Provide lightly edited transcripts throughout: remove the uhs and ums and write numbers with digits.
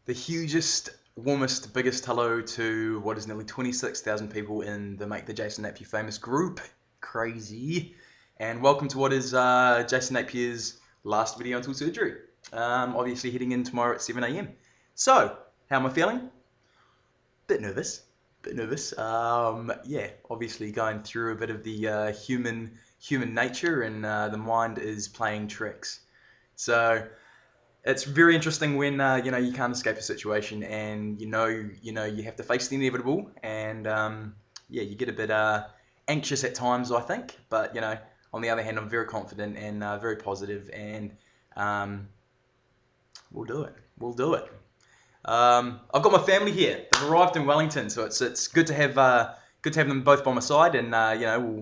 The hugest, warmest, biggest hello to what is nearly 26,000 people in the Make the Jase Napier Famous group. Crazy. And welcome to what is Jase Napier's last video until surgery. Obviously heading in tomorrow at 7 a.m. So, how am I feeling? Bit nervous. Yeah, obviously going through a bit of the human nature, and the mind is playing tricks. So it's very interesting when you can't escape a situation, and you have to face the inevitable, and yeah, you get a bit anxious at times, I think. But on the other hand, I'm very confident and very positive, and we'll do it. I've got my family here. They've arrived in Wellington, so it's good to have them both by my side, and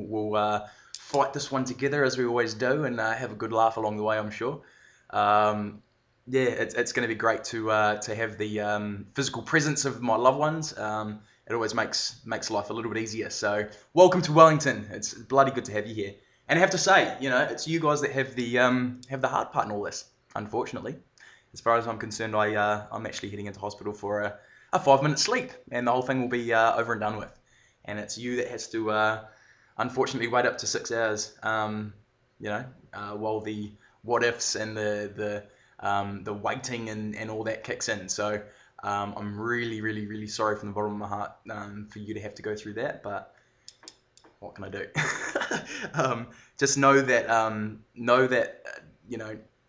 we'll fight this one together as we always do, and have a good laugh along the way, I'm sure. Yeah, it's going to be great to have the physical presence of my loved ones. It always makes life a little bit easier. So welcome to Wellington. It's bloody good to have you here. And I have to say, it's you guys that have the hard part in all this. Unfortunately, as far as I'm concerned, I'm actually heading into hospital for a 5-minute sleep, and the whole thing will be over and done with. And it's you that has to unfortunately wait up to 6 hours. While the what ifs and the waiting and all that kicks in. So I'm really sorry from the bottom of my heart for you to have to go through that, but what can I do? Just know that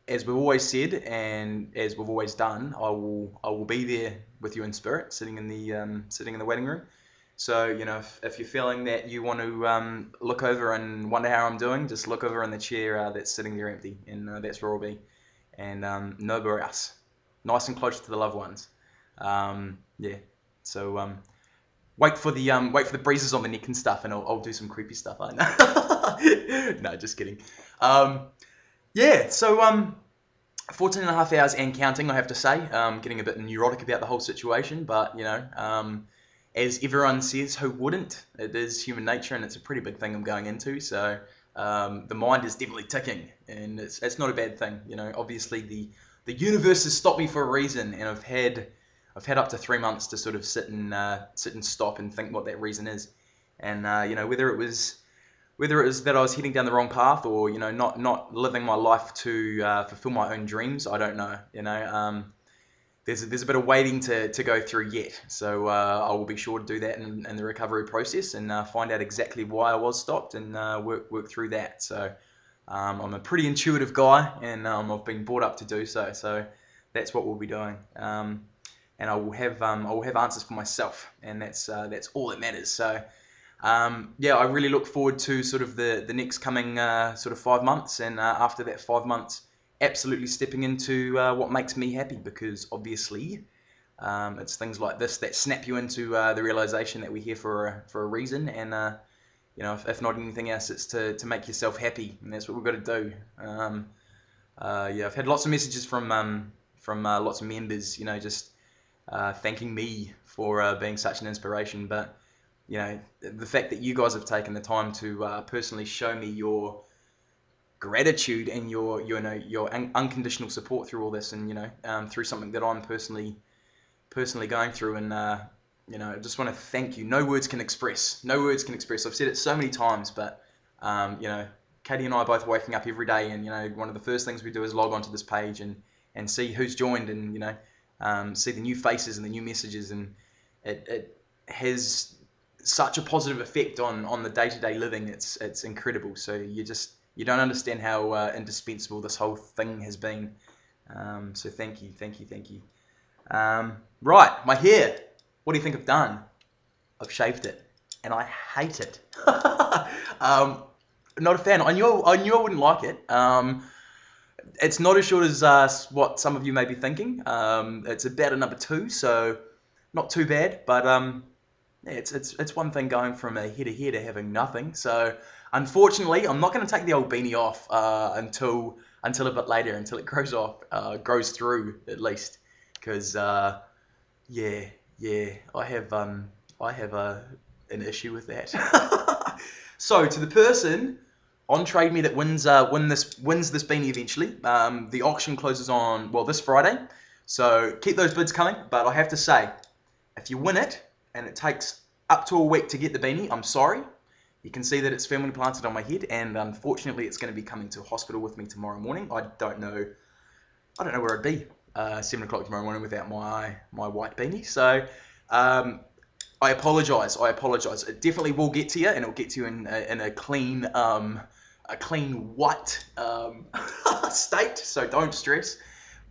as we've always said and as we've always done, I will be there with you in spirit, sitting in the waiting room. So if you're feeling that you want to look over and wonder how I'm doing, just look over in the chair that's sitting there empty, and that's where I'll be. And nowhere else, nice and close to the loved ones. Yeah. So wait for the breezes on the neck and stuff, and I'll do some creepy stuff. I know. No, just kidding. Yeah. So 14 and a half hours and counting, I have to say. Getting a bit neurotic about the whole situation, but as everyone says, who wouldn't? It is human nature, and it's a pretty big thing I'm going into. So the mind is definitely ticking, and it's not a bad thing. Obviously the universe has stopped me for a reason, and I've had up to 3 months to sort of sit and stop and think what that reason is. And whether it was that I was heading down the wrong path, or not living my life to fulfill my own dreams, I don't know. There's a bit of waiting to go through yet, so I will be sure to do that in the recovery process, and find out exactly why I was stopped, and work through that. So I'm a pretty intuitive guy, and I've been brought up to do so. So that's what we'll be doing, and I will have answers for myself, and that's all that matters. So yeah, I really look forward to sort of the next coming sort of 5 months, and after that 5 months, absolutely stepping into what makes me happy, because obviously it's things like this that snap you into the realization that we're here for a reason, and if not anything else, it's to make yourself happy, and that's what we've got to do. Yeah, I've had lots of messages from lots of members, just thanking me for being such an inspiration, but the fact that you guys have taken the time to personally show me your gratitude and your unconditional support through all this, and through something that I'm personally going through, and I just want to thank you. No words can express. I've said it so many times, but Katie and I are both waking up every day, and one of the first things we do is log onto this page and see who's joined, and see the new faces and the new messages, and it has such a positive effect on the day-to-day living. It's incredible. So you don't understand how indispensable this whole thing has been. So thank you. Right, my hair. What do you think I've done? I've shaved it, and I hate it. Not a fan. I knew I wouldn't like it. It's not as short as what some of you may be thinking. It's about a number 2, so not too bad. But yeah, it's one thing going from a head to having nothing. So unfortunately, I'm not going to take the old beanie off until a bit later, until it grows through at least, because yeah, I have an issue with that. So to the person on Trade Me that wins this beanie eventually, the auction closes on this Friday. So keep those bids coming. But I have to say, if you win it and it takes up to a week to get the beanie, I'm sorry. You can see that it's firmly planted on my head, and unfortunately, it's going to be coming to hospital with me tomorrow morning. I don't know where I'd be 7 o'clock tomorrow morning without my white beanie. So I apologise. It definitely will get to you, and it'll get to you in a clean white state. So don't stress.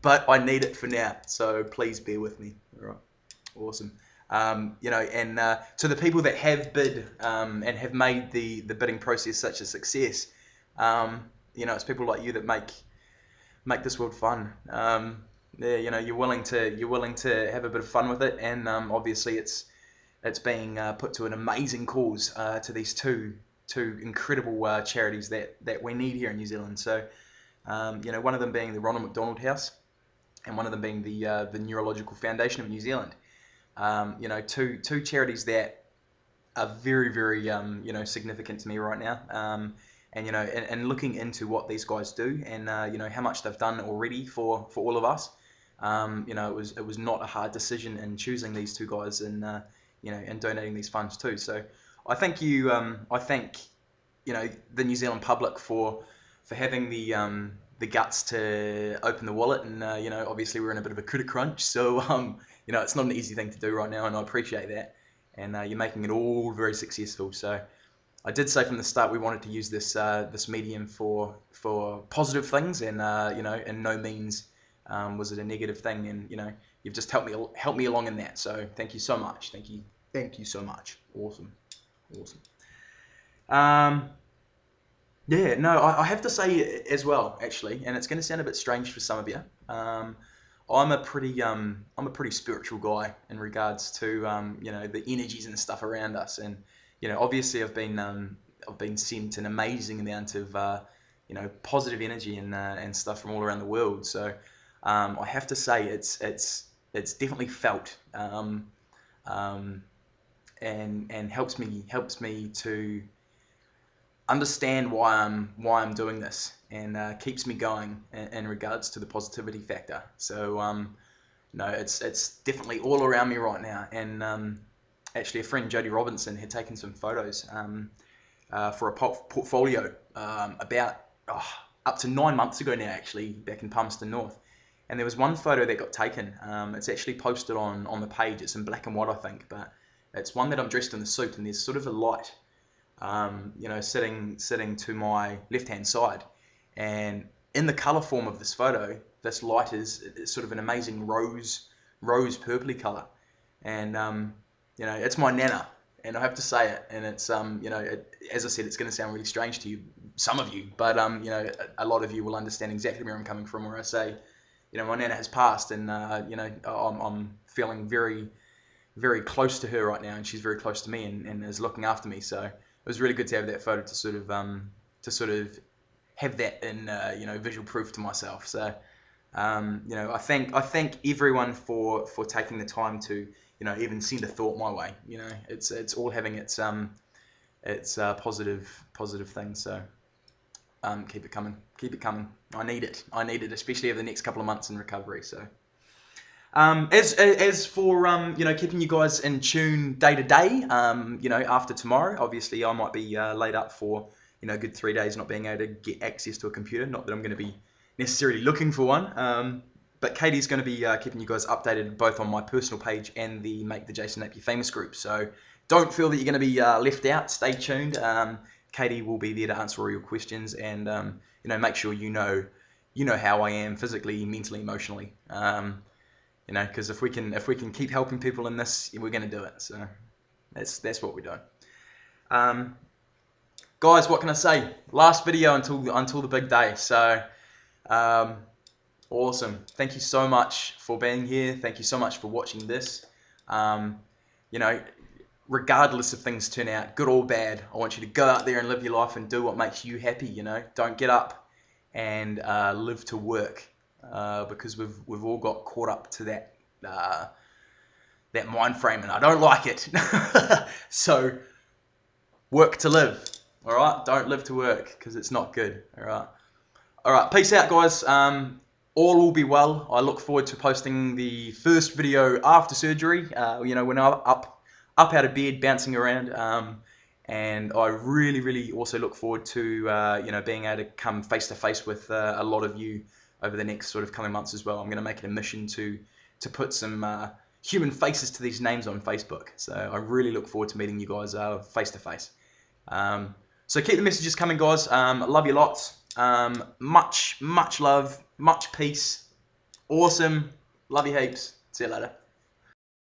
But I need it for now. So please bear with me. All right. Awesome. And to the people that have bid and have made the bidding process such a success, it's people like you that make this world fun. You're willing to have a bit of fun with it, and obviously it's being put to an amazing cause to these two incredible charities that we need here in New Zealand. So one of them being the Ronald McDonald House, and one of them being the Neurological Foundation of New Zealand. Two charities that are very, very significant to me right now. And looking into what these guys do, and how much they've done already for all of us. It was not a hard decision in choosing these two guys, and and donating these funds too. So I thank you. I thank the New Zealand public for having the guts to open the wallet, and obviously we're in a bit of a credit crunch, so it's not an easy thing to do right now, and I appreciate that. And you're making it all very successful. So I did say from the start we wanted to use this medium for positive things, and in no means was it a negative thing. And you've just helped me along in that. So thank you so much. Thank you so much. Awesome. I have to say as well, actually, and it's going to sound a bit strange for some of you. I'm a pretty spiritual guy in regards to the energies and stuff around us, and obviously I've been sent an amazing amount of positive energy and stuff from all around the world. So I have to say it's definitely felt, and helps me to understand why I'm doing this, and keeps me going in regards to the positivity factor. So it's definitely all around me right now. And actually, a friend, Jody Robinson, had taken some photos for a portfolio about up to 9 months ago now, actually, back in Palmerston North. And there was one photo that got taken. It's actually posted on the page. It's in black and white, I think, but it's one that I'm dressed in the suit, and there's sort of a light sitting to my left-hand side, and in the color form of this photo, this light is sort of an amazing rose purpley color, and it's my nana, and I have to say it, and it's as I said, it's going to sound really strange to you, some of you, but a lot of you will understand exactly where I'm coming from, where I say, my nana has passed, and I'm feeling very, very close to her right now, and she's very close to me, and is looking after me. So it was really good to have that photo to sort of have that in visual proof to myself. So I thank everyone for taking the time to even send a thought my way. It's all having its positive things. So keep it coming. I need it, especially over the next couple of months in recovery. So. As for keeping you guys in tune day to day, after tomorrow, obviously I might be laid up for a good 3 days not being able to get access to a computer. Not that I'm going to be necessarily looking for one, but Katie's going to be keeping you guys updated both on my personal page and the Make the Jase Napier Famous group. So don't feel that you're going to be left out. Stay tuned. Katie will be there to answer all your questions, and make sure you know how I am physically, mentally, emotionally. Because if we can keep helping people in this, we're going to do it. So that's what we're doing. Guys, what can I say? Last video until the big day. So awesome. Thank you so much for being here. Thank you so much for watching this. Regardless if things turn out good or bad, I want you to go out there and live your life and do what makes you happy. Don't get up and live to work. Because we've all got caught up to that mind frame, and I don't like it. So work to live, all right? Don't live to work, because it's not good, all right? All right, peace out, guys. all will be well. I look forward to posting the first video after surgery. When I'm up out of bed, bouncing around. And I really also look forward to being able to come face to face with a lot of you over the next sort of coming months as well. I'm going to make it a mission to put some human faces to these names on Facebook. So I really look forward to meeting you guys face to face. So keep the messages coming, guys. Love you lots. Much love, much peace. Awesome. Love you heaps. See you later.